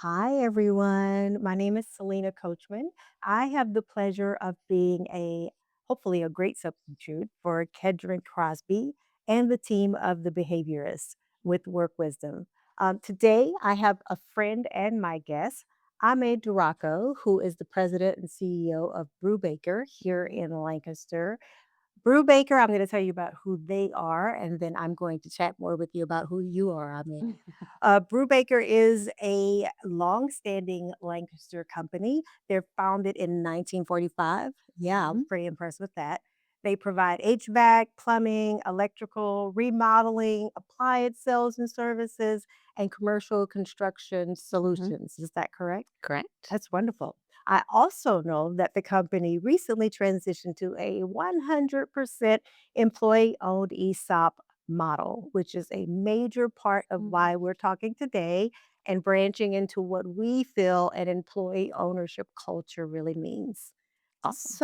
Hi, everyone. My name is Salena Coachman. I have the pleasure of being hopefully, a great substitute for Kedron Crosby and the team of the Behaviorists with Work Wisdom. Today, I have a friend and my guest, Aimée Deraco, who is the president and CEO of Brubaker here in Lancaster. Brubaker, I'm going to tell you about who they are, and then I'm going to chat more with you about who you are, Aimée. Brubaker is a long-standing Lancaster company. They're founded in 1945. Yeah, I was Mhm, pretty impressed with that. They provide HVAC, plumbing, electrical, remodeling, appliance sales and services, and commercial construction mhm. solutions. Is that correct? Correct. That's wonderful. I also know that the company recently transitioned to a 100% employee owned ESOP model, which is a major part of Mhm. why we're talking today and branching into what we feel an employee ownership culture really means. Awesome.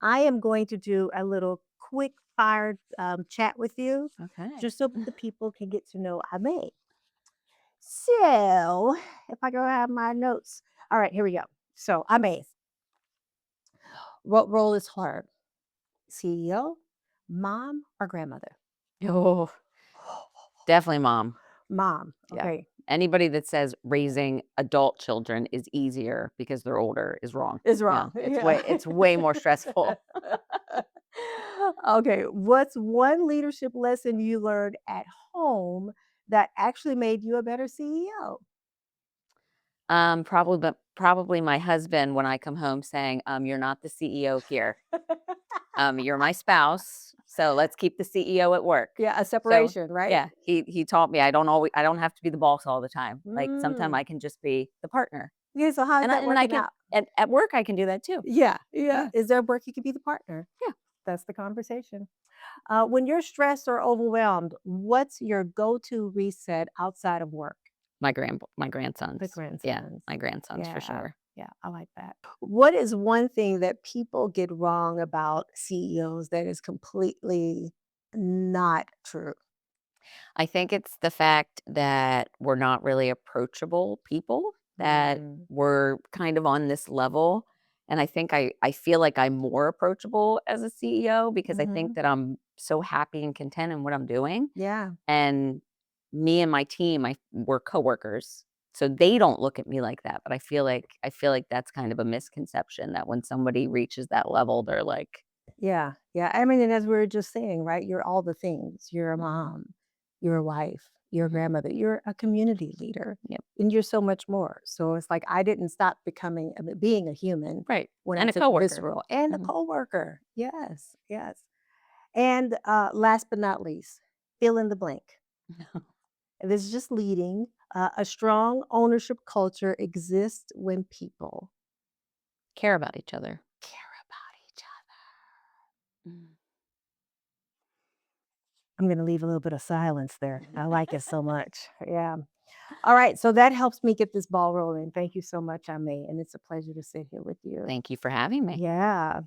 I am going to do a little quick fire chat with you Okay. just so the people can get to know Ame. So, if I go have my notes. All right, here we go. So, Ame, what role is hard? CEO, mom, or grandmother? Oh, definitely mom. Mom. Yeah. Okay. Anybody that says raising adult children is easier because they're older is wrong. Is Yeah, wrong. it's Yeah. way more stressful. Okay. What's one leadership lesson you learned at home that actually made you a better CEO? Probably my husband when I come home saying, "You're not the CEO here. You're my spouse, so let's keep the CEO at work." Yeah, a So, separation, right? yeah, he taught me I don't have to be the boss all the time. Like, sometimes Mm. I can just be the partner. Yeah, so how's that I working can out? at work, I can do that too. Yeah, yeah. Yeah, Is there work you could be the partner? yeah. That's the conversation. When you're stressed or overwhelmed, what's your go-to reset outside of work? My The grandsons. Yeah, grandsons. my grandsons for Yeah, sure. yeah, I like that. What is one thing that people get wrong about CEOs that is completely not true? I think it's the fact that we're not really approachable people, that Mm, we're kind of on this level, and I feel like I'm more approachable as a CEO because I think mhm. that I'm so happy and content in what I'm doing, Yeah, and me and my team, we're coworkers, so they don't look at me like that, but I feel like that's kind of a misconception that when somebody reaches that level, they're like, yeah, yeah. I mean, and as we were just saying, right? You're all the things. You're a "Mhm, mom, you're a wife, you're a mhm, grandmother, you're a community leader, yep." and you're so much more. So it's like I didn't stop being a human Right, when I and a took this coworker. role, and a Mhm. coworker. Yes, yes. And last but not least, fill in the blank. This is just leading. A strong ownership culture exists when people Care about each other. care about each other. Mm. I'm going to leave a little bit of silence there. I like it so much. Yeah. All right. So that helps me get this ball rolling. Thank you so much, Ame. And it's a pleasure to sit here with you. Thank you for having me. Yeah.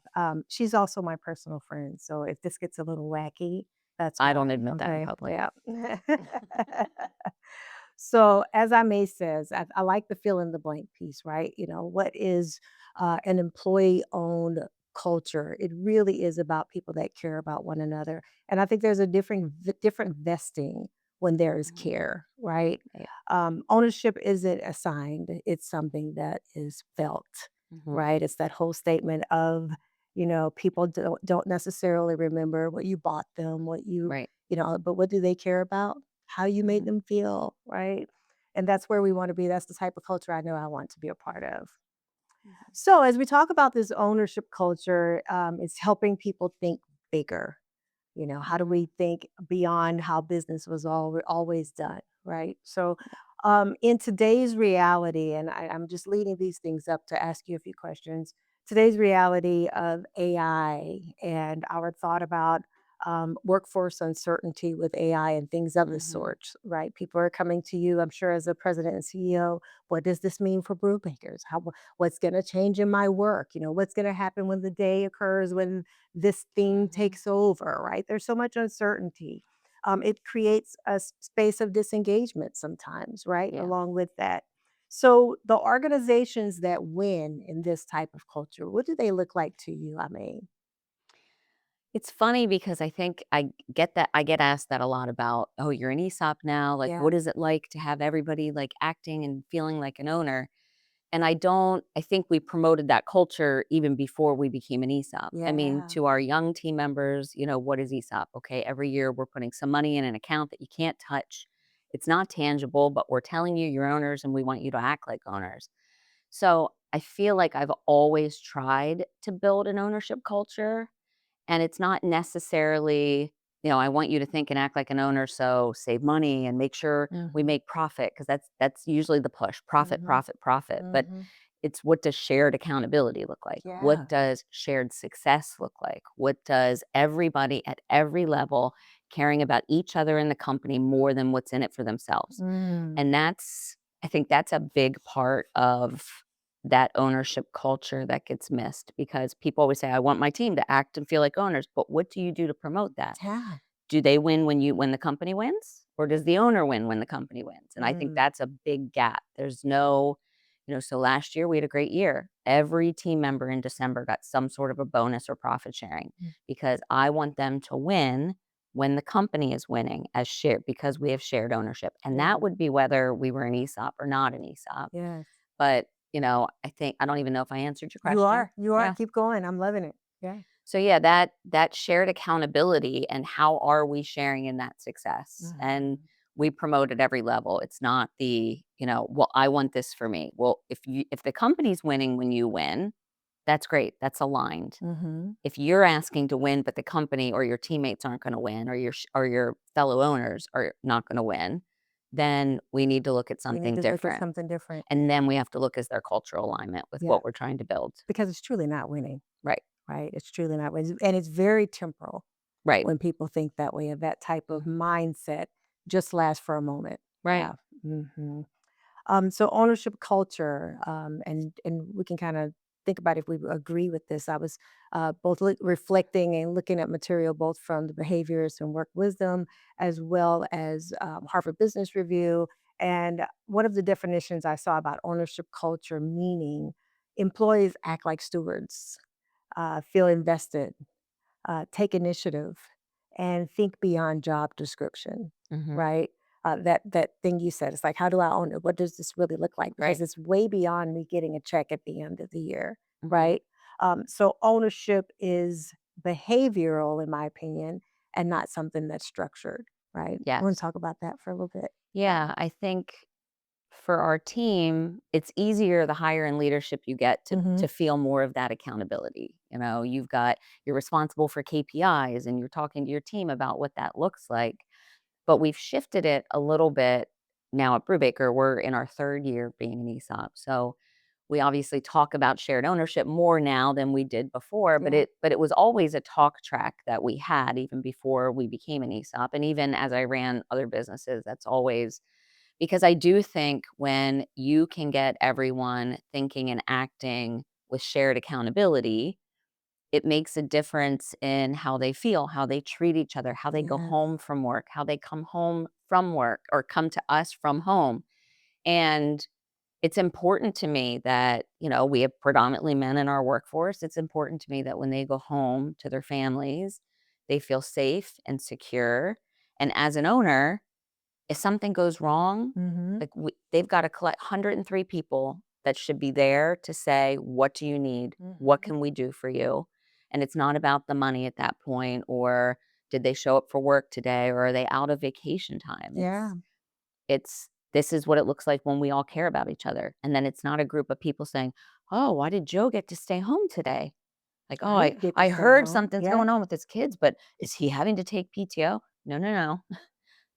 She's also my personal friend. So if this gets a little wacky, that's I why. don't admit that in Okay. public. Yeah. So, as I may says, I like the fill in the blank piece, right? What is an employee owned culture? It really is about people that care about one another, and I think there's a different vesting when there is Mhm. care, right? Yeah. Ownership isn't assigned; it's something that is felt, Mhm. right? It's that whole statement of people don't necessarily remember what you bought them, Right. but what do they care about? How you made Mhm. them feel, right? And that's where we wanna be. That's the type of culture I know I want to be a part of. Mhm. So as we talk about this ownership culture, it's helping people think bigger. How do Mhm. we think beyond how business was always done, right? So, in today's reality, and I'm just leading these things up to ask you a few questions. Today's reality of AI and our thought about workforce uncertainty with AI and things of the Mhm. sort, right? People are coming to you, I'm sure, as a president and CEO. What does this mean for brew bakers? What's going to change in my work? What's going to happen when the day occurs when this thing Mhm. takes over, right? There's so much uncertainty. It creates a space of disengagement sometimes, right? Yeah. Along with that. So the organizations that win in this type of culture, what do they look like to you? I mean, It's funny because I think I get asked that a lot about, "Oh, you're an ESOP now, like, yeah, what is it like to have everybody, like, acting and feeling like an owner?" And I think we promoted that culture even before we became an ESOP. I mean, yeah, to our young team members, what is ESOP? Okay, every year we're putting some money in an account that you can't touch. It's not tangible, but we're telling you you're owners and we want you to act like owners. So I feel like I've always tried to build an ownership culture, and it's not necessarily, I want you to think and act like an owner, so save money and make sure we hmm, make profit because that's usually the push, profit, hmm, profit, profit. But hmm, it's, what does shared accountability look like? What yeah, does shared success look like? What does everybody at every level caring about each other in the company more than what's in it for themselves? mm, And I think that's a big part of that ownership culture that gets missed, because people always say, I want my team to act and feel like owners. But what do you do to promote that? yeah, Do they win when the company wins? Or does the owner win when the company wins? And I think mm, that's a big gap. There's no, so last year we had a great year. Every team member in December got some sort of a bonus or profit sharing, mm, because I want them to win when the company is winning as shared, because we have shared ownership. And that yeah, would be whether we were an ESOP or not an ESOP. yes. But, I don't even know if I answered your question. You are. Yeah. Keep going. I'm loving it. Yeah. So yeah, that shared accountability, and how are we sharing in that success? And Mhm. we promote at every level. It's not well, I want this for me. Well, if the company's winning when you win, that's great. That's aligned. Mhm. If you're asking to win, but the company or your teammates aren't going to win, or your fellow owners are not going to win, then we need to look at We need something to look at different. something different. And then we have to look, as their cultural alignment with Yeah, what we're trying to build. because it's truly not winning, Right. right? It's truly not winning, and it's very temporal Right. when people think that way, of that type of Mhm. mindset just lasts for a moment. Right. Yeah. Mhm. So ownership culture, and we can kind of think about if we agree with this. I was both reflecting and looking at material both from the Behaviorist and Work Wisdom, as well as Harvard Business Review. And one of the definitions I saw about ownership culture, meaning employees act like stewards, feel invested, take initiative, and think beyond job description, Mhm. right? That thing you said, it's like, how do I own it? What does this really look like? Because Right. it's way beyond me getting a check at the end of the year, Mhm. right? So ownership is behavioral, in my opinion, and not something that's structured, right? I want to Yes. talk about that for a little bit. Yeah. Yeah, I think for our team, it's easier the higher in leadership you get Hmm. to feel more of that accountability. You're responsible for KPIs and you're talking to your team about what that looks like. But we've shifted it a little bit now at Brubaker. We're in our third year being an ESOP. So we obviously talk about shared ownership more now than we did before, but Yeah. it was always a talk track that we had even before we became an ESOP. And even as I ran other businesses, that's always, because I do think when you can get everyone thinking and acting with shared accountability, it makes a difference in how they feel, how they treat each other, how they go Yes. home from work, how they come home from work or come to us from home. And it's important to me that, we have predominantly men in our workforce. It's important to me that when they go home to their families, they feel safe and secure. And as an owner, if something goes wrong, Hmm. like, they've got to collect 103 people that should be there to say, "What do you need? What Hmm. can we do for you?" And it's not about the money at that point, or did they show up for work today, or are they out of vacation time? Yeah. This is what it looks like when we all care about each other. And then it's not a group of people saying, "Oh, why did Joe get to stay home today?" Like, "Oh, I I didn't get to I stay heard home. something's Yeah. going on with his kids, but is he having to take PTO?" No, no, no.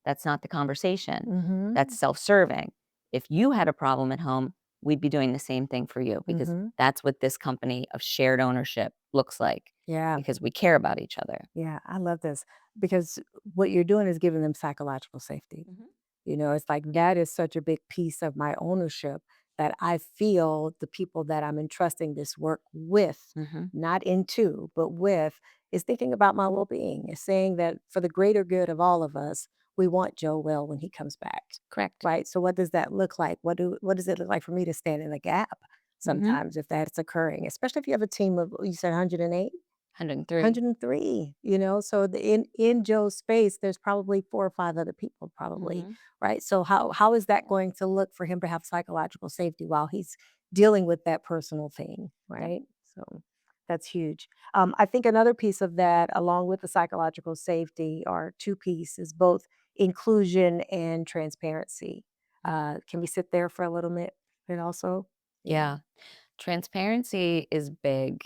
That's not the conversation. That's Hmm. self-serving. If you had a problem at home, we'd be doing the same thing for you, because Hmm. that's what this company of shared ownership looks like, Yeah. because we care about each other. Yeah, I love this because what you're doing is giving them psychological safety. Mhm. It's like that is such a big piece of my ownership, that I feel the people that I'm entrusting this work with, Mhm. not into, but with, is thinking about my well being, is saying that for the greater good of all of us, we want Joe well when he comes back, Correct. right? So what does that look like? What does it look like for me to stand in the gap Mhm. sometimes if that's occurring, especially if you have a team of, you said 108? 103. 103, so in Joe's space, there's probably 4 or 5 other people probably, Mhm. right? So how is that going to look for him to have psychological safety while he's dealing with that personal thing, Yep. right? So that's huge. I think another piece of that, along with the psychological safety, are 2 pieces, both inclusion and transparency. Can we sit there for a little bit also? Yeah. Yeah. Transparency is big.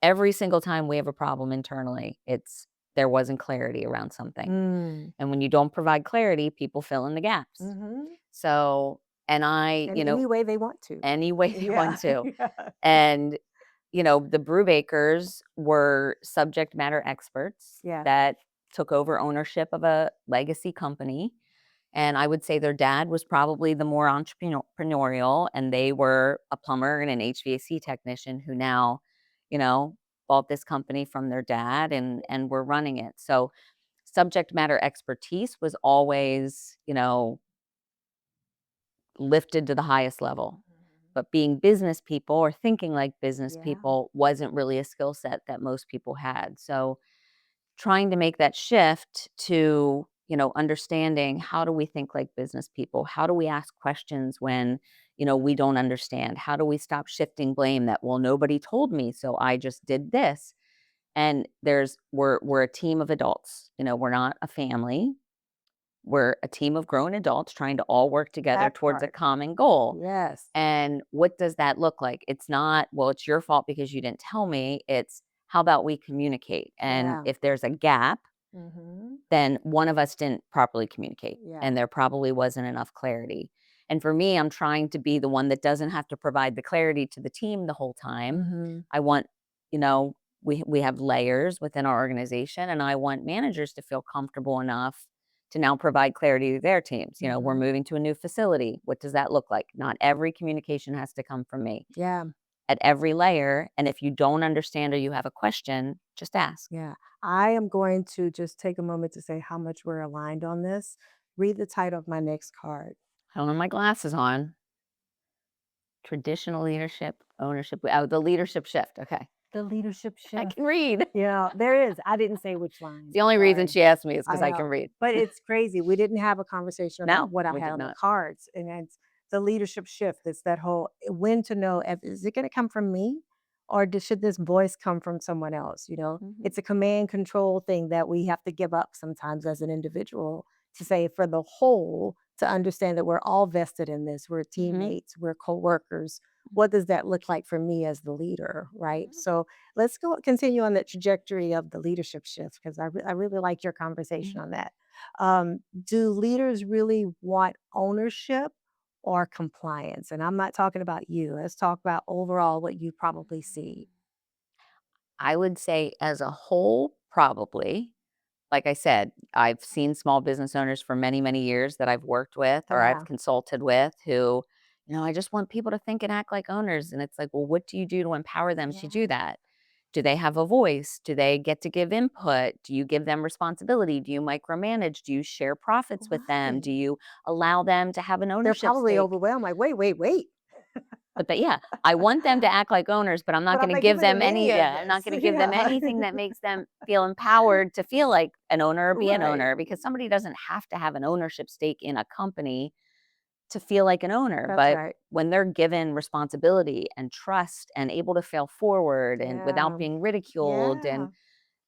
Every single time we have a problem internally, it's there wasn't clarity around something. Mm. And when you don't provide clarity, people fill in the gaps. Mhm. So, and And any way they want to. any way they Yeah. want to. Yeah. And, the Brubakers were subject matter experts Yeah. that took over ownership of a legacy company. And I would say their dad was probably the more entrepreneurial, and they were a plumber and an HVAC technician who now, you know, bought this company from their dad and were running it. So subject matter expertise was always, lifted to the highest level. Mhm. But being business people or thinking like business Yeah. people wasn't really a skill set that most people had. So trying to make that shift to, understanding how do we think like business people? How do we ask questions when, we don't understand? How do we stop shifting blame that, well, nobody told me, so I just did this. And we're a team of adults. We're not a family. We're a team of grown adults trying to all work together That towards a part. common goal. Yes. And what does that look like? It's not, well, it's your fault because you didn't tell me. It's how about we communicate? And Yeah. if there's a gap, Mhm. then one of us didn't properly communicate Yeah. and there probably wasn't enough clarity. And for me, I'm trying to be the one that doesn't have to provide the clarity to the team the whole time. Mhm. I want, you know, we have layers within our organization, and I want managers to feel comfortable enough to now provide clarity to their teams. We're Mhm. moving to a new facility. What does that look like? Not every communication has to come from me Yeah. at every layer. And if you don't understand or you have a question, just ask. Yeah. I am going to just take a moment to say how much we're aligned on this. Read the title of my next card. I don't have my glasses on. Traditional leadership, ownership, oh, the leadership shift, okay. The leadership I shift. can read. Yeah, there is. I didn't say which It's line. the only reason Sorry. she asked me is because I I know. can read. But it's crazy. We didn't have a conversation about No, what I we had did on the not. cards. And it's the leadership shift. It's that whole when to know is it going to come from me or should this voice come from someone else? Mhm, It's a command control thing that we have to give up sometimes as an individual to say for the whole to understand that we're all vested in this. We're mhm, teammates, we're co-workers. What does that look like for me as the leader? Right. mhm, So let's go continue on that trajectory of the leadership shift because I really like your conversation mhm. on that. Do leaders really want ownership or compliance? And I'm not talking about you. Let's talk about overall what you probably see. I would say as a whole, probably. Like I said, I've seen small business owners for many, many years that I've worked with or I've Yeah. consulted with who, I just want people to think and act like owners. And it's like, well, what do you do to empower them to do Yeah. that? Do they have a voice? Do they get to give input? Do you give them responsibility? Do you micromanage? Do you share profits with them? Do Right. you allow them to have an They're ownership probably stake? overwhelmed. Like, wait, wait, wait. But yeah, I want them to act like owners, but I'm not But I'm gonna not give giving them them any any of yeah, I'm not this. gonna give them Yeah. anything that makes them feel empowered to feel like an owner or be an Right. owner because somebody doesn't have to have an ownership stake in a company to feel like an owner. That's But right. when they're given responsibility and trust and able to fail forward and without Yeah. being ridiculed and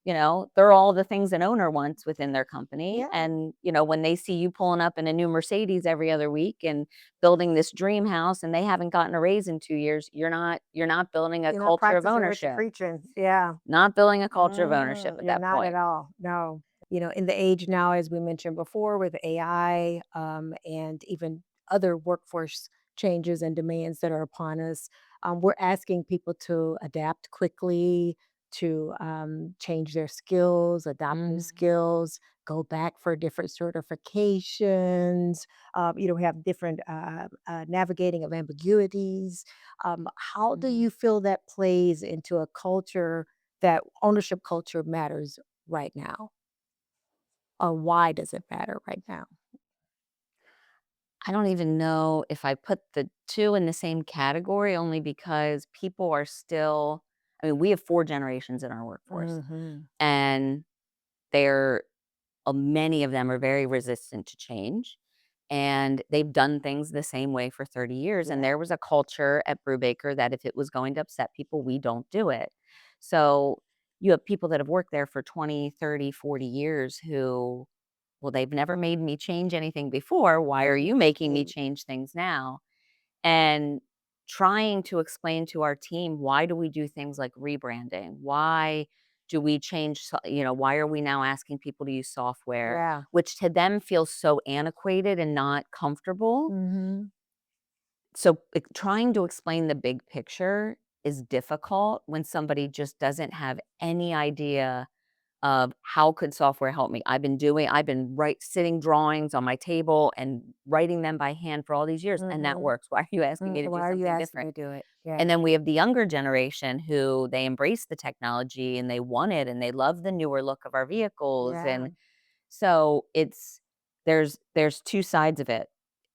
Yeah. they're all the things an owner wants within their company. Yeah. And, when they see you pulling up in a new Mercedes every other week and building this dream house and they haven't gotten a raise in 2 years, you're not building a You're not culture of practicing what you're ownership. preaching. Yeah. Not building a culture of ownership at You're that not at point. all. No. In the age now, as we mentioned before, with AI and even other workforce changes and demands that are upon us, we're asking people to adapt quickly, to change their skills, adopt new Mhm, skills, go back for different certifications. We have different navigating of ambiguities. How do mhm. you feel that plays into a culture that ownership culture matters right now? or why does it matter right now? I don't even know if I put the 2 in the same category only because people are still I mean, we have 4 generations in our workforce, Mhm. and they're many of them are very resistant to change, and they've done things the same way for 30 years, and Yeah. there was a culture at Brubaker that if it was going to upset people, we don't do it. So, you have people that have worked there for 20, 30, 40 years who, "Well, they've never made me change anything before. Why are you making me Right. change things now?" And trying to explain to our team, why do we do things like rebranding? Why do we change, why are we now asking people to use software, Yeah. which to them feels so antiquated and not comfortable. Mhm. So trying to explain the big picture is difficult when somebody just doesn't have any idea of how could software help me. I've been sitting drawings on my table and writing them by hand for all these years, and that Mhm. works. Why are you asking me to Why do are you something asking different? me to do it? Yeah. And then we have the younger generation who they embrace the technology and they want it and they love the newer look of our vehicles. Yeah. And so there's two sides of it.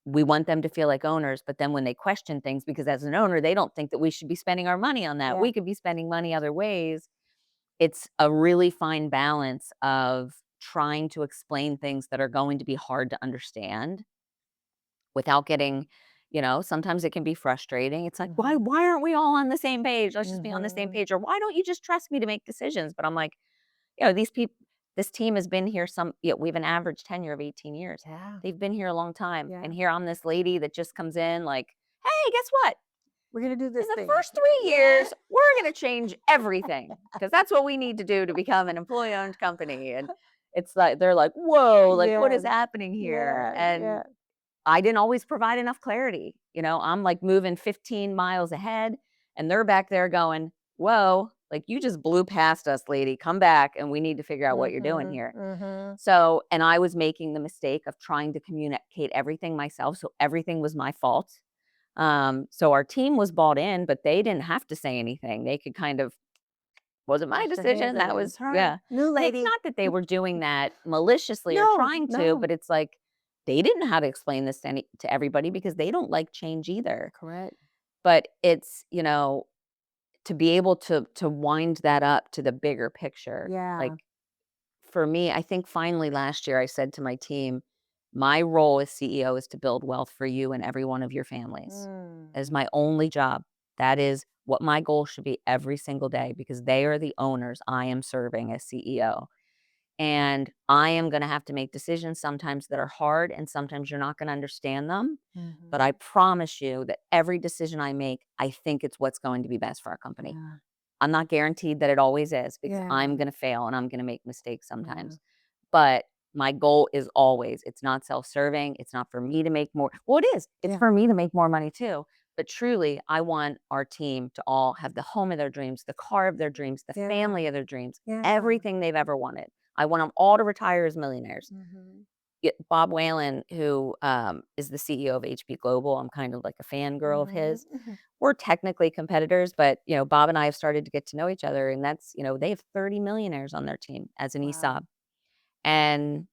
We want them to feel like owners, but then when they question things, because as an owner, they don't think that we should be spending our money on that. Yeah. We could be spending money other ways. It's a really fine balance of trying to explain things that are going to be hard to understand without getting, sometimes it can be frustrating. It's like, "Why Mhm. why aren't we all on the same page? Let's just be on the same Mhm. page." Or, "Why don't you just trust me to make decisions?" But I'm like, this team has been here we have an average tenure of 18 years. Yeah. They've been here a long time. Yeah. And here I'm this lady that just comes in like, "Hey, guess what? We're gonna do In this the thing. first 3 Yeah. years, we're gonna change everything because that's what we need to do to become an employee-owned company." And it's like they're like, "Whoa, like, what is Yes. happening here?" Yeah. And Yeah. I didn't always provide enough clarity. I'm, like, moving 15 miles ahead, and they're back there going, "Whoa, like, you just blew past us, lady. Come back, and we need to figure out what you're doing Mhm. here." Mhm. So and I was making the mistake of trying to communicate everything myself, so everything was my fault. So our team was bought in, but they didn't have to say anything. They could kind of, "Wasn't my Wash their hands decision, of that it. was" It's her. yeah. New And it's lady. not that they were doing that maliciously or No, trying to, no. but it's like, they didn't know how to explain this to everybody because they don't like change either. Correct. But it's, to be able to wind that up to the bigger picture, like, Yeah. for me, I think finally last year I said to my team, "My role as CEO is to build wealth for you and every one of your families. That is Mm. my only job. That is what my goal should be every single day because they are the owners I am serving as CEO. And I am gonna have to make decisions sometimes that are hard and sometimes you're not gonna understand them. But I Mhm. promise you that every decision I make, I think it's what's going to be best for our company. Yeah. I'm not guaranteed that it always is because Yeah. I'm gonna fail and I'm gonna make mistakes Yeah. sometimes. But my goal is always it's not self-serving, it's not for me to make more well, it is. It's Yeah. for me to make more money too. But truly, I want our team to all have the home of their dreams, the car of their dreams, the Yeah. family of their dreams, Yeah. everything they've ever wanted. I want them all to retire as millionaires. Mhm. Bob Whalen, who is the CEO of HP Global, I'm kind of like a fangirl of Mhm. his. Mhm. We're technically competitors, but Bob and I have started to get to know each other, and that's they have 30 millionaires on their team as an Wow. ESOP, and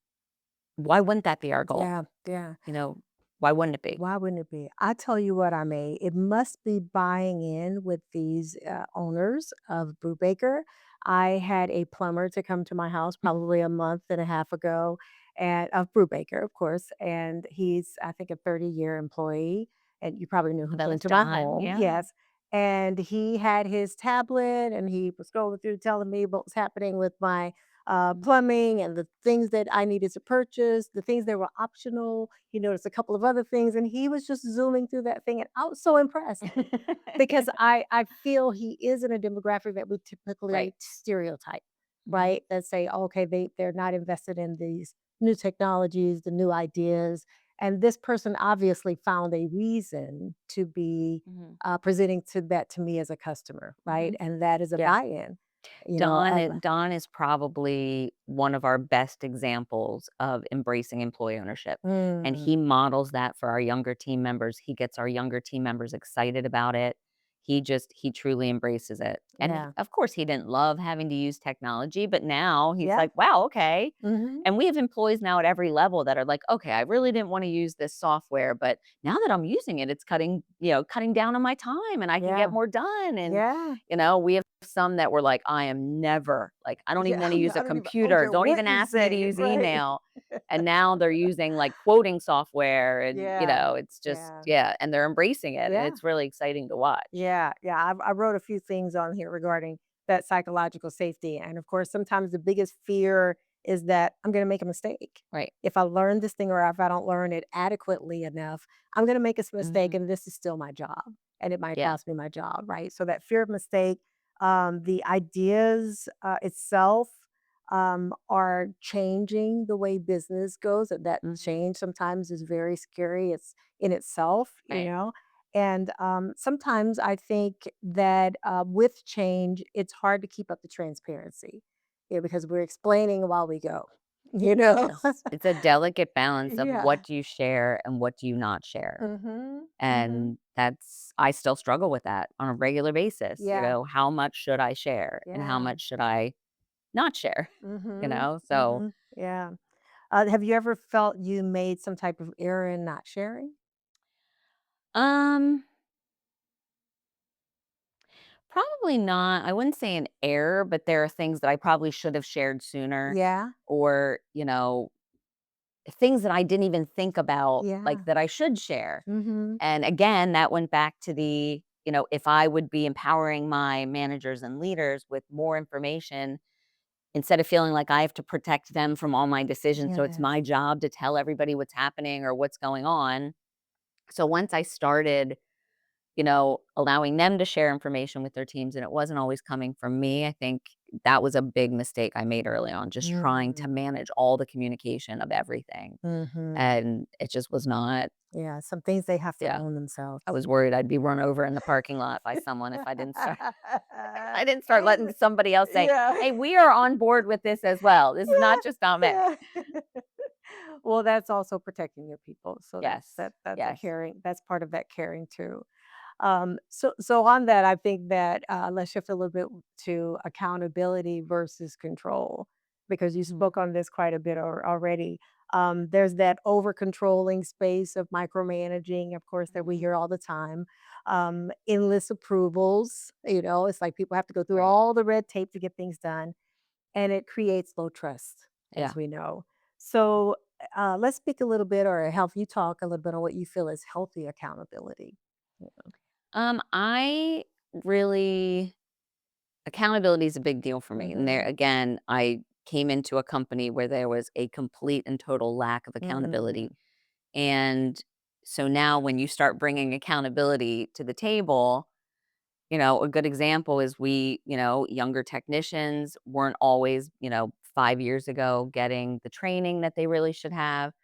why wouldn't that be our goal? Yeah. Yeah. You know, why wouldn't it be? Why wouldn't it be? I tell you what, I made. It must be buying in with these owners of Brubaker. I had a plumber to come to my house Mhm. probably a month and a half ago, and of Brubaker, of course. And he's, I think, a 30-year employee. And you probably knew him About flew this into my time, home. yeah. Yes. And he had his tablet and he was going through telling me what was happening with my Mhm. plumbing and the things that I needed to purchase, the things that were optional. He noticed a couple of other things, and he was just zooming through that thing, and I was so impressed because I feel he is in a demographic that we Right. typically stereotype, Mhm. right? That say, okay, they're not invested in these new technologies, the new ideas, and this person obviously found a reason to be Mhm. presenting to me as a customer, right? Mhm. And that is a Yeah. buy-in, Don of is Don is probably one of our best examples of embracing employee ownership, and mm, he models that for our younger team members. He gets our younger team members excited about it. he truly embraces it. And Yeah. of course, he didn't love having to use technology, but now he's Yeah. like, wow, okay. Mhm. And we have employees now at every level that are like, okay, I really didn't want to use this software, but now that I'm using it, it's cutting down on my time and I can get Yeah. more done. And, Yeah. we have some that were like, I am never like, I don't even Yeah. want to use a I don't computer. care Don't what even you ask me to say, use right? email. And now they're using like quoting software and, Yeah. it's just, Yeah. yeah. And they're embracing it and Yeah. it's really exciting to watch. Yeah, yeah. I wrote a few things on here regarding that psychological safety. And of course, sometimes the biggest fear is that I'm going to make a mistake. Right. If I learn this thing or if I don't learn it adequately enough, I'm going to make a mistake Hmm. and this is still my job and it might Yeah. cost me my job. Right. So that fear of mistake, the ideas itself are changing the way business goes. That Hmm. change sometimes is very scary. It's in itself, Right. and sometimes I think that with change, it's hard to keep up the transparency, because we're explaining while we go, you know? Yes. It's a delicate balance of Yeah. what do you share and what do you not share. Mhm. Mhm. And I still struggle with that on a regular basis. Yeah. How much should I share and how Yeah. much should I not share? Mhm. So, Mhm. Yeah. Have you ever felt you made some type of error in not sharing? um, probably not. I wouldn't say an error, but there are things that I probably should have shared sooner Yeah. or, things that I didn't even think about, like, Yeah. that I should share. Mhm. And again, that went back to if I would be empowering my managers and leaders with more information instead of feeling like I have to protect them from all my decisions. So it's Yes. my job to tell everybody what's happening or what's going on. So once I started, allowing them to share information with their teams and it wasn't always coming from me, I think that was a big mistake I made early on, just trying to Mm. manage all the communication of everything. Mhm. And it just was not, Yeah, some things they have to yeah. own themselves. I was worried I'd be run over in the parking lot by someone if I didn't start I didn't start letting somebody else say, Yeah. "Hey, we are on board with this as well. This is Yeah, not just on me." yeah. Well, that's also protecting your people, so that's Yes. that's a Yes. caring that's part of that caring too. So on that, I think that let's shift a little bit to accountability versus control, because you Mhm. spoke on this quite a bit already. There's that over controlling space of micromanaging, of course, that we Mhm. hear all the time. Endless approvals, it's like people have to go through Right. all the red tape to get things done, and it creates low trust, as Yeah. we know. So let's speak a little bit, or help you talk a little bit on what you feel is healthy accountability. I really accountability is a big deal for me. And there Mhm. again, I came into a company where there was a complete and total lack of accountability. Mm. And so now when you start bringing accountability to the table, a good example is younger technicians weren't always, 5 years ago getting the training that they really should have.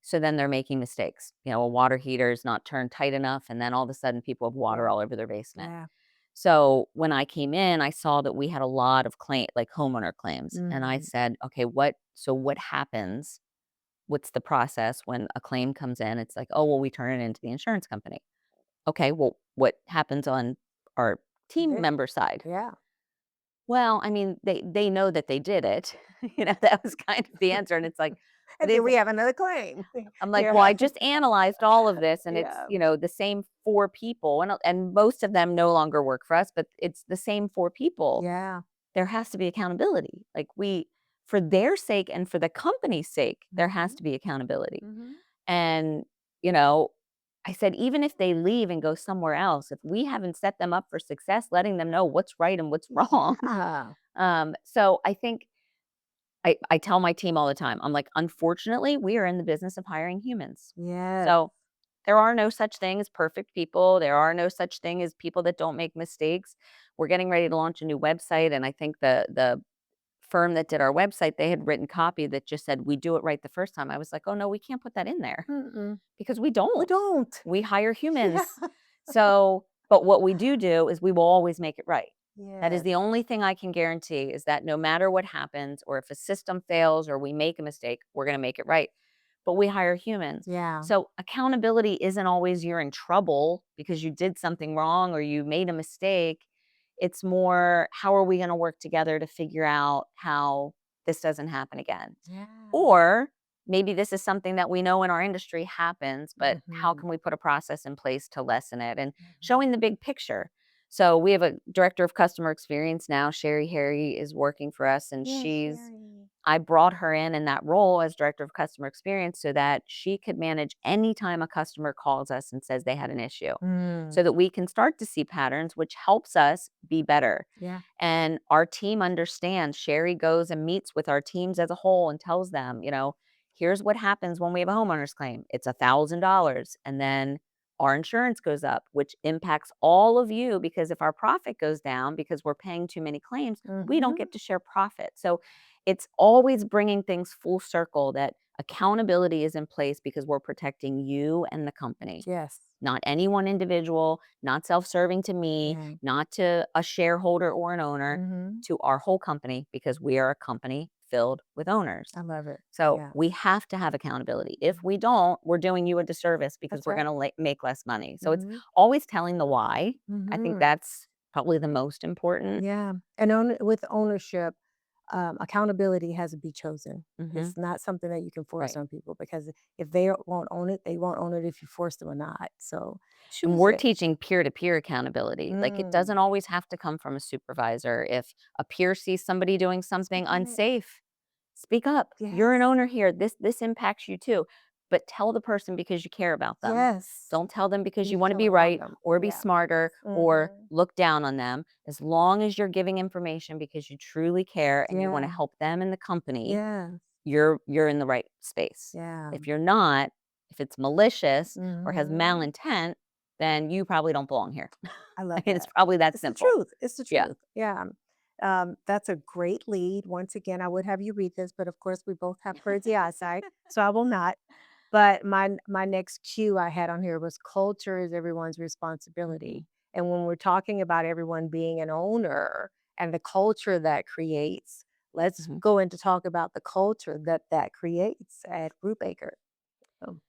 So then they're making mistakes. A water heater is not turned tight enough, and then all of a sudden people have water Yeah, all over their basement. yeah. So when I came in, I saw that we had a lot of like homeowner claims. And I Mhm. said, okay, what happens? What's the process when a claim comes in? It's like, oh, well, we turn it into the insurance company. Okay, well, what happens on our team The member side? Yeah. Well, I mean, they know that they did it. That was kind of the answer, and it's like, And they then we have another claim. I'm like, "Well, Yeah. I just analyzed all of this, and it's, Yeah. the same 4 people, and most of them no longer work for us, but it's the same 4 people. Yeah. There has to be accountability. Like, for their sake and for the company's sake, there has Mhm. to be accountability." Mhm. And, you know, I said, "Even if they leave and go somewhere else, if we haven't set them up for success, letting them know what's right and what's wrong." Yeah. So I think I tell my team all the time, I'm like, "Unfortunately, we are in the business of hiring humans." Yes. So, there are no such thing as perfect people. There are no such thing as people that don't make mistakes. We're getting ready to launch a new website, and I think the firm that did our website, they had written copy that just said, "We do it right the first time." I was like, "Oh, no, we can't put that in there Mm-mm. because we We don't. don't. We hire Yeah. humans." So, but what we do is we will always make it right. That is Yes. the only thing I can guarantee is that no matter what happens or if a system fails or we make a mistake, we're gonna make it right. but we hire humans. Yeah. So accountability isn't always you're in trouble because you did something wrong or you made a mistake. It's more, how are we going to work together to figure out how this doesn't happen again? Yeah. Or maybe this is something that we know in our industry happens, but how Mhm. can we put a process in place to lessen it and Mhm. showing the big picture? So we have a director of customer experience now. Sherry Harry is working for us, and Yeah, Sherry. I brought her in that role as director of customer experience so that she could manage anytime a customer calls us and says they had an issue, Mm. so that we can start to see patterns, which helps us be better. Yeah. And our team understands. Sherry goes and meets with our teams as a whole and tells them, here's what happens when we have a homeowner's claim. It's $1,000. And then our insurance goes up, which impacts all of you because if our profit goes down because we're paying too many claims, we don't Mhm. get to share profit. So it's always bringing things full circle that accountability is in place because we're protecting you and the company, Yes. not any one individual, not self-serving to me, Yeah. not to a shareholder or an owner, Mhm. to our whole company because we are a company filled with owners. I love it. So Yeah. we have to have accountability. If Mhm. we don't, we're doing you a disservice because That's we're right. going to make less money. So it's Mhm. always telling the why. I think Mhm. that's probably the most important. Yeah, and with ownership, accountability has to be chosen. Hmm. It's not something that you can force Right. on people because if they won't own it, they won't own it if you force them or not. So And choose we're it. teaching peer to peer accountability. Like it Mm. doesn't always have to come from a supervisor. If a peer sees somebody doing something Speak on it. unsafe, speak up. You're an Yes. owner here. This impacts you too. But tell the person because you care about them. Yes. Don't tell them because You you want to feel be around right them. or be Yeah. smarter or Hmm. look down on them. As long as you're giving information because you truly care and you want to Yeah. help them and the company, Yes. you're in the right space. Yeah. If you're not, if it's malicious or has Hmm. malintent, then you probably don't belong here. I I love mean, it's that. probably that It's the simple. truth. It's the Yeah. truth. Yeah. That's a great lead. Once again, I would have you read this, but of course, we both have crazy eyesight, so I will not. But my next cue I had on here was culture is everyone's Mhm. responsibility. And when we're talking about everyone being an owner and the culture that creates, let's Mhm. go into talk about the culture that that creates at Brubaker. Oh,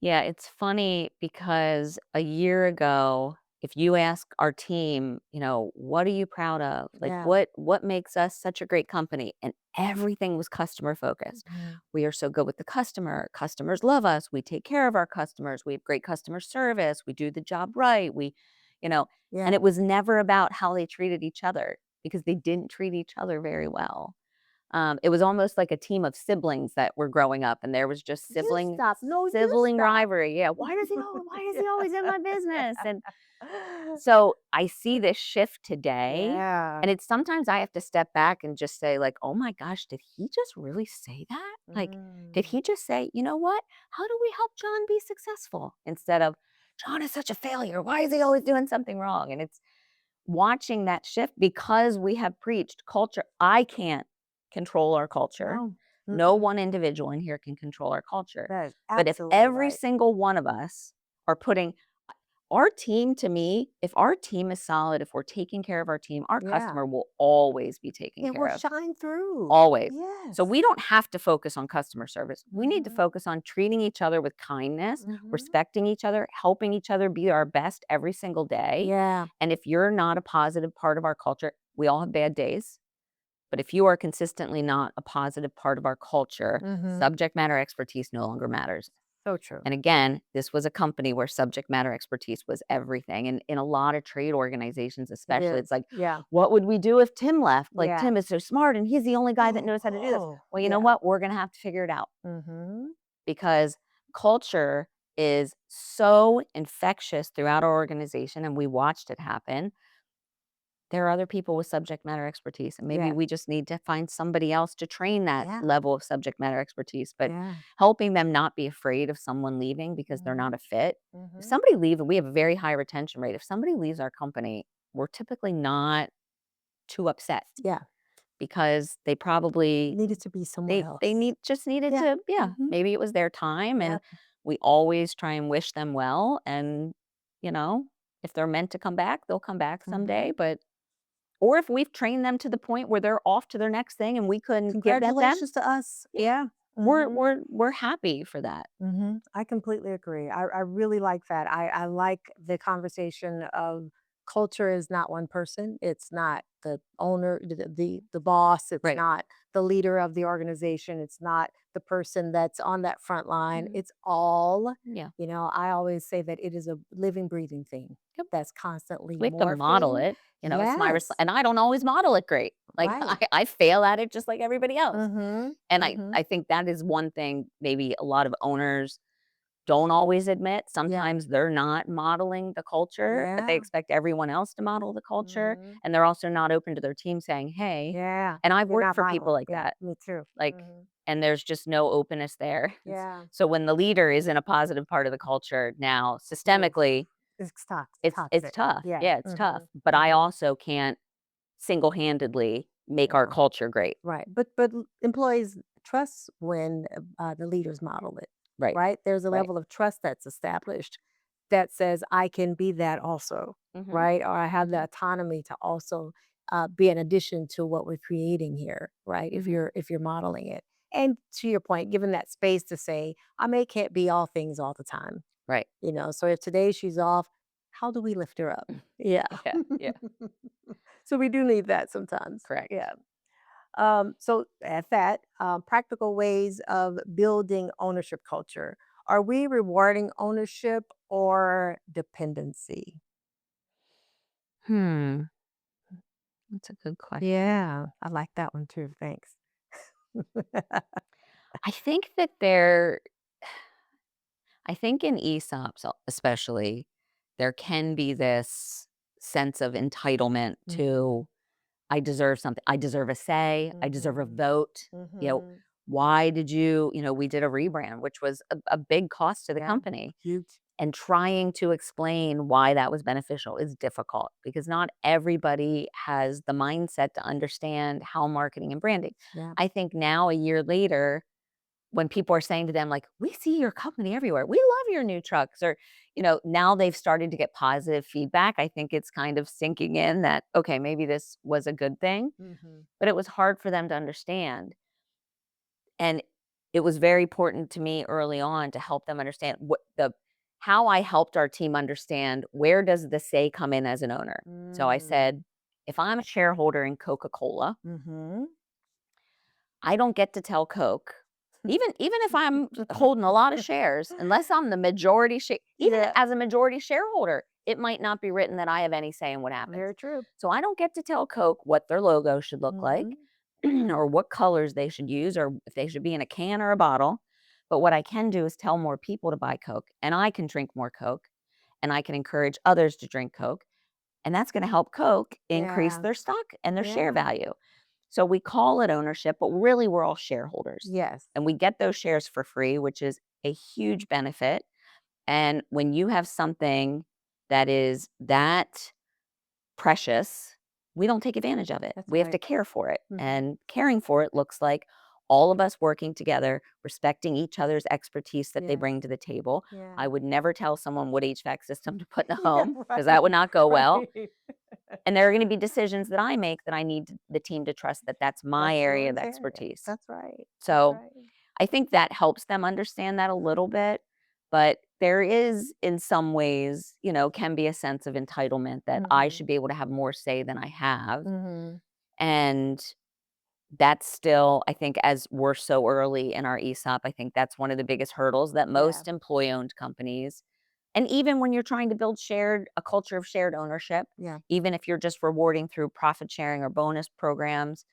Yeah, it's funny because a year ago, if you ask our team, what are you proud of? Like yeah. what makes us such a great company? And everything was customer focused. Mhm. We are so good with the customer. Customers love us. We take care of our customers. We have great customer service. We do the job right. You know, and Yeah. it was never about how they treated each other because they didn't treat each other very well. It was almost like a team of siblings that were growing up, and there was just You stop. No, you sibling stop. rivalry. Yeah, why is he always in my business? And Yeah. so I see this shift today, Yeah. and it's sometimes I have to step back and just say like, "Oh my gosh, did he just really say that? Like, did Mm. he just say, you know what? How do we help John be successful?" Instead of, "John is such a failure. Why is he always doing something wrong?" And it's watching that shift because we have preached culture. I can't control our culture. No. No Mm-mm. one individual in here can control our culture. That is But if absolutely every right. single one of us are putting our team, to me, if our team is solid, if we're taking care of our team, our Yeah. customer will always be taken It care will of. shine through. Always. So Yes. we don't have to focus on customer service. We need to Mhm. focus on treating each other with kindness, Mhm. respecting each other, helping each other be our best every single day. Yeah. And if you're not a positive part of our culture, we all have bad days. But if you are consistently not a positive part of our culture, Mhm. subject matter expertise no longer matters. So true. And again, this was a company where subject matter expertise was everything. And in a lot of trade organizations, It especially, it's is. like, Yeah. what would we do if Tim left? Like, Yeah. Tim is so smart and he's the only guy that Oh, knows how to do this. oh, Well, you know yeah. what? We're going to have to figure it out Mhm. because culture is so infectious throughout our organization. And we watched it happen. There are other people with subject matter expertise, and maybe Yeah. we just need to find somebody else to train that Yeah. level of subject matter expertise, but Yeah. helping them not be afraid of someone leaving because they're not Mhm. a fit. If Mhm. somebody leaves, and we have a very high retention rate. If somebody leaves our company, we're typically not too upset Yeah. because they probably Needed to be somewhere they else. needed Yeah. to, yeah, Mhm. maybe it was their time, and Yep. we always try and wish them well, and you know, if they're meant to come back, they'll come back someday, Mhm. but or if we've trained them to the point where they're off to their next thing and we couldn't get at them, Congratulations to us. yeah, Yeah. Mhm. we're happy for that. I completely agree. I really like that. I like the conversation of culture is not one person. It's not the owner, the boss. It's Right. not the leader of the organization. It's not the person that's on that front line. Mhm. It's all, Yeah. I always say that it is a living, breathing thing Yep. that's constantly We have to model morphing. it, it's my Yes. and I don't always model it great. Like, Right. I fail at it just like everybody else. Mhm. And Mhm. I think that is one thing maybe a lot of owners don't always admit. Yeah. Sometimes they're not modeling the culture, but they Yeah. expect everyone else to model the culture, Mhm. and they're also not open to their team saying, "Hey." Yeah. And I've You're worked not for people modeling. like Yeah, that, me too. like, Mhm. and there's just no openness there. Yeah. So when the leader is in a positive part of the culture, now Oof. systemically, It's it's toxic. tough. Yeah. Yeah, it's tough, Mhm. but I Mhm. also can't single-handedly make our Yeah. culture great. Right. But employees trust when the leaders model it. Right, Right. There's a right. level of trust that's established that says I can be that also. Mhm, Right. Or I have the mhm, autonomy to also be an addition to what we're creating here. Right. mhm. If you're modeling it. And to your point, given that space to say, I may can't be all things all the time. Right. So if today she's off, how do we lift her up? Yeah. Yeah, yeah, So we do need that sometimes. correct. Yeah. So at that, practical ways of building ownership culture. Are we rewarding ownership or dependency? Hmm, that's a good question. Yeah, I like that one too. Thanks. I think I think in ESOPs especially, there can be this sense of entitlement Mhm, to, "I deserve something. I deserve a say. I deserve a mhm, vote." You know, mhm. "Why did you" we did a rebrand, which was a big cost to the Yeah, company, huge. and trying to explain why that was beneficial is difficult because not everybody has the mindset to understand how marketing and branding. Yeah. I think now, a year later, when people are saying to them, like, "We see your company everywhere. We love your new trucks," or, now they've started to get positive feedback. I think it's kind of sinking in that, okay, maybe this was a good thing, Mhm, but it was hard for them to understand. And it was very important to me early on to help them understand how I helped our team understand where does the say come in as an owner. So I mm, said, if I'm a shareholder in Coca-Cola, mhm. I don't get to tell Coke, even if I'm holding a lot of shares, unless I'm the majority share, even Yeah, as a majority shareholder, it might not be written that I have any say in what happens. very true. So I don't get to tell Coke what their logo should look like, Mhm. or what colors they should use, or if they should be in a can or a bottle. But what I can do is tell more people to buy Coke, and I can drink more Coke, and I can encourage others to drink Coke, and that's going to help Coke increase Yeah, their stock and their share yeah. value. So we call it ownership, but really we're all shareholders. Yes. And we get those shares for free, which is a huge benefit. And when you have something that is that precious, we don't take advantage of it. That's We have right. to care for it. Mhm. And caring for it looks like all of us working together, respecting each other's expertise that they Yeah, bring to the table. yeah. I would never tell someone what HVAC system to put in a Yeah, home because that right, would not go well. right. And there are gonna be decisions that I make that I need the team to trust that that's my That's area of yours area. expertise. That's right, that's So, right. I think that helps them understand that a little bit, but there is, in some ways, can be a sense of entitlement that I Mhm, should be able to have more say than I have, mhm. and that's still, I think, as we're so early in our ESOP, I think that's one of the biggest hurdles that Yeah, most employee-owned companies, and even when you're trying to build a culture of shared ownership, yeah, even if you're just rewarding through profit sharing or bonus programs,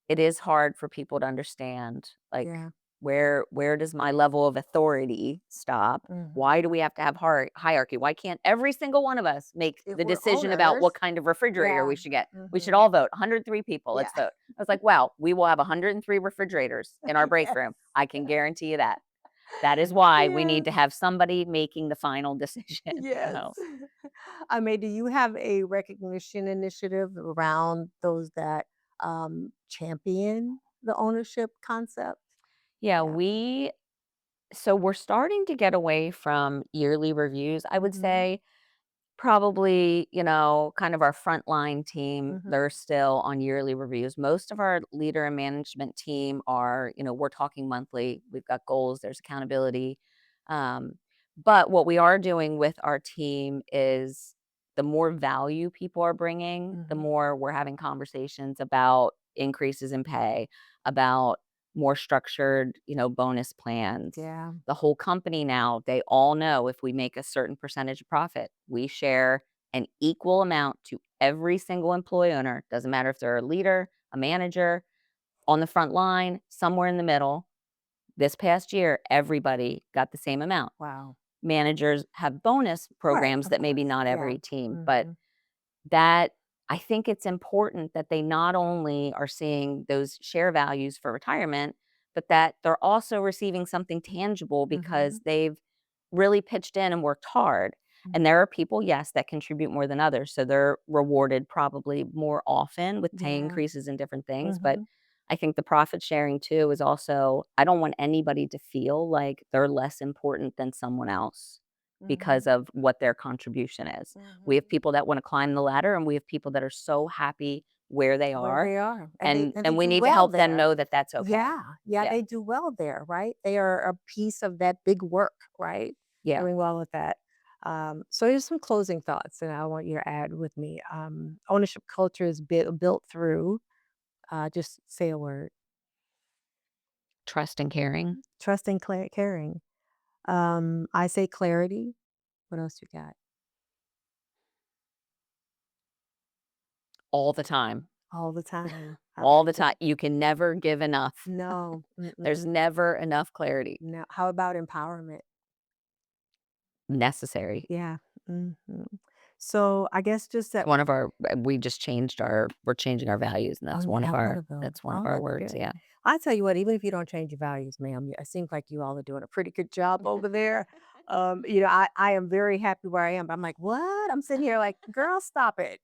it is hard for people to understand, like, yeah. where does my level of authority stop? Why Mhm. do we have to have hierarchy? Why can't every single one of us make If the we're decision about owners, what kind of refrigerator yeah. we should get? We should Mhm. all vote. 103 people, Yeah. let's vote. I was like, "Wow, we will have 103 refrigerators in our break Yes. room. I can guarantee you that." That is why we need Yes, to have somebody making the final decision. yes. So, Do you have a recognition initiative around those that, champion the ownership concept? yeah, Yeah. we're starting to get away from yearly reviews. I would Mhm. say probably, kind of our frontline team, Mhm. they're still on yearly reviews. Most of our leader and management team are, we're talking monthly. We've got goals, there's accountability. Um, but what we are doing with our team is the more value people are bringing, the Mhm. more we're having conversations about increases in pay, about more structured, bonus plans. Yeah. The whole company now, they all know if we make a certain percentage of profit, we share an equal amount to every single employee owner. Doesn't matter if they're a leader, a manager, on the front line, somewhere in the middle. This past year, everybody got the same amount. Wow. Managers have bonus Right, programs of that maybe course. not Yeah. every team, but Mhm. that I think it's important that they not only are seeing those share values for retirement, but that they're also receiving something tangible because Mhm. they've really pitched in and worked hard. And Mhm. there are people, yes, that contribute more than others. So they're rewarded probably more often with pay Yeah. increases and different things. But Mhm. I think the profit sharing too is also, I don't want anybody to feel like they're less important than someone else because Mhm. of what their contribution is. We have Mhm. people that wanna climb the ladder, and we have people that are so happy where they Where are, they are, and they and we do need to well help them there. know that that's okay. Yeah, yeah, Yeah, they do well there, right? They are a piece of that big work, right? yeah. Doing well with that. So here's some closing thoughts, and I want you to add with me. Ownership culture is built through, just say a word, Trust and caring trust and caring. I say clarity. What else you got? all the time, All the time. I all like the it. time. You can never give enough. No, There's mm-mm, never enough clarity. no. How about empowerment? Necessary. Yeah. Mhm. So I guess just It's that. one of our we just changed our we're changing our values, and Oh, that's you one of have one our of those. that's one of Oh, our that's words, good. yeah. I tell you what, even if you don't change your values, ma'am, it seems like you all are doing a pretty good job over there. I am very happy where I am. I'm like, what? I'm sitting here like, girl, stop it.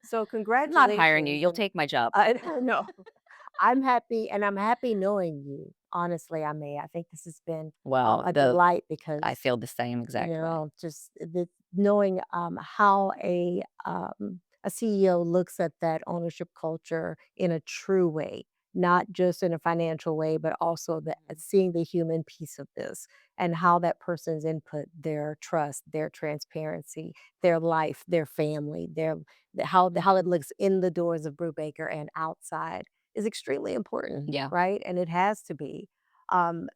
So I'm not hiring you, congratulations. you'll And take my job. I know I'm happy, and I'm happy knowing you. Honestly, I think this has been Well, a the delight I because feel the same exact way. just knowing how a CEO looks at that ownership culture in a true way, not just in a financial way, but also Mhm. seeing the human piece of this and how that person's input, their trust, their transparency, their life, their family, how it looks in the doors of Brubaker and outside is extremely important, Yeah. right? And it has to be.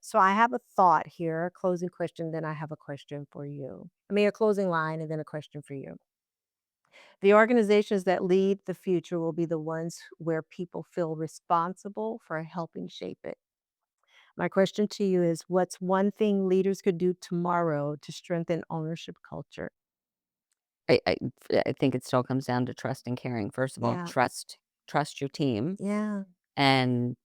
So I have a thought here, a closing question, then I have a question for you. I mean, a closing line and then a question for you. The organizations that lead the future will be the ones where people feel responsible for helping shape it. My question to you is what's one thing leaders could do tomorrow to strengthen ownership culture? I think it still comes down to trust and caring. First of all, Yeah. trust your team Yeah. and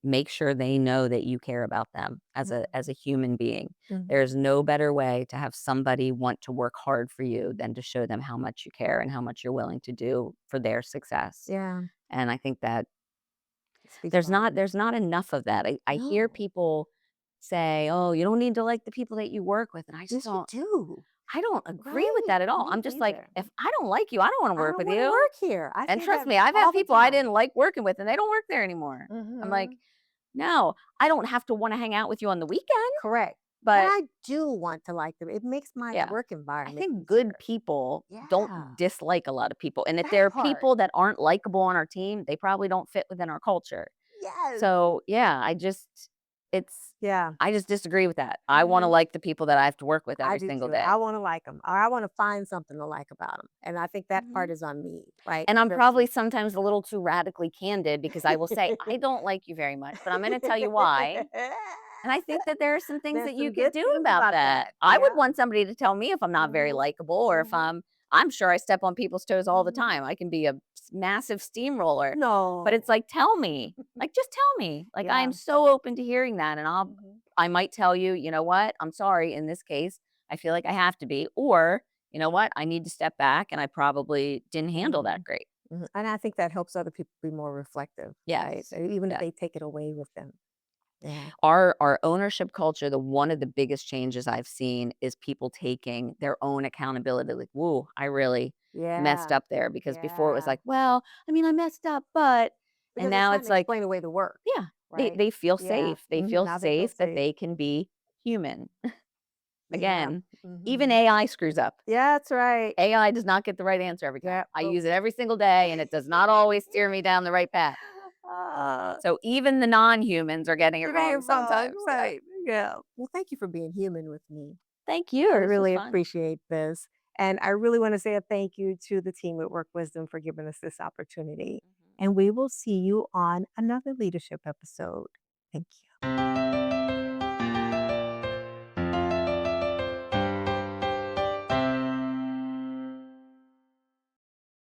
make sure they know that you care about them as a human being. Mhm. There's no better way to have somebody want to work hard for you than to show them how much you care and how much you're willing to do for their success. Yeah. And I think that It speaks volumes. there's not enough of that. I hear No. people say, "Oh, you don't need to like the people that you work with." And Yes, you do. I don't agree with Right. that at all. Me I'm just like, either. if I don't like you, I don't wanna I work don't with want to you. work here. I And say trust that me, I've had all the people I time. didn't like working with, and they don't work there anymore. I'm like, Mhm. "No, I don't have to wanna hang out with you on the weekend." Correct. But But I do want to like them. It makes my yeah, work I environment think good easier. people Yeah, don't dislike a lot of people, and if that there are part. people that aren't likable on our team, they probably don't fit within our culture. Yes. So, yeah, it's Yeah. I just disagree with that. I wanna Mhm. like the people that I have to work with I every do single too. I day. want to like them, or I want to find something to like about them. And I think that part Mhm. is on me, right? And I'm probably Especially. sometimes a little too radically candid because I will say, "I don't like you very much, but I'm gonna tell you why." And I think that there are some things There's that you some could good do things about about that. that. I would Yeah. want somebody to tell me if I'm not very Mhm. likable or if Mhm. I'm sure I step on people's toes all the Mhm. time. I can be a massive steamroller, but it's No. like, tell me. Like, just tell me. Like, I am Yeah. so open to hearing that, and Mhm. I might tell you, "You know what? I'm sorry, in this case, I feel like I have to be," or, "You know what? I need to step back, and I probably didn't handle that Mhm. great." Mhm. And I think that helps other people be more reflective, right? Yes. Even if Yes. they take it away with them. Yeah. Our ownership culture, the one of the biggest changes I've seen is people taking their own accountability, like, "Woo, I really messed Yeah. up there," because before it was Yeah. like, "Well, I mean, I messed up, but," and Because they're now trying it's to like, explain away the work, yeah, right? they feel Yeah. safe. They feel Now they feel safe that safe. they can be human. Yeah. Again, even Mhm. AI screws up. Yeah, that's right. AI does not get the right answer every time. Yeah. I Oh. use it every single day, and it does not always steer me down the right path. So even the non-humans are getting it You're being wrong wrong, sometimes. Yeah. right. Yeah. Well, thank you for being human with me. Thank you. I This was really fun. appreciate this. And I really want to say a thank you to the team at Work Wisdom for giving us this opportunity. Mhm. And we will see you on another leadership episode. Thank you.